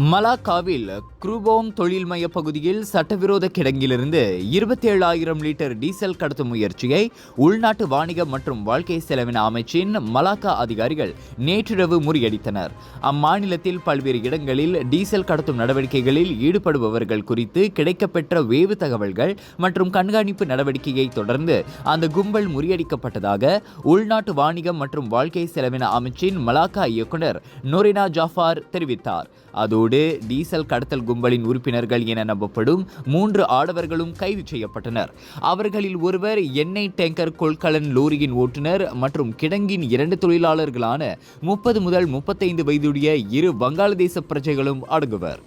மலாக்காவில் குரூபோம் தொழில் மைய பகுதியில் சட்டவிரோத கிடங்கிலிருந்து 27,000 லிட்டர் டீசல் கடத்தும் முயற்சியை உள்நாட்டு வாணிக மற்றும் வாழ்க்கை செலவின அமைச்சின் மலாக்கா அதிகாரிகள் நேற்றிரவு முறியடித்தனர். அம்மாநிலத்தில் பல்வேறு இடங்களில் டீசல் கடத்தும் நடவடிக்கைகளில் ஈடுபடுபவர்கள் குறித்து கிடைக்கப்பெற்ற வேவு தகவல்கள் மற்றும் கண்காணிப்பு நடவடிக்கையை தொடர்ந்து அந்த கும்பல் முறியடிக்கப்பட்டதாக உள்நாட்டு வாணிகம் மற்றும் வாழ்க்கை செலவின அமைச்சின் மலாக்கா இயக்குனர் நொரினா ஜாஃபார் தெரிவித்தார். அதோடு டீசல் கடத்தல் கும்பலின் உறுப்பினர்கள் என நம்பப்படும் 3 ஆடவர்களும் கைது செய்யப்பட்டனர். அவர்களில் ஒருவர் எண்ணெய் டேங்கர் கொள்கலன் லோரியின் ஓட்டுநர் மற்றும் கிடங்கின் 2 தொழிலாளர்களான 30 முதல் 35 வயதுடைய 2 வங்காளதேச பிரஜைகளும் அடங்குவர்.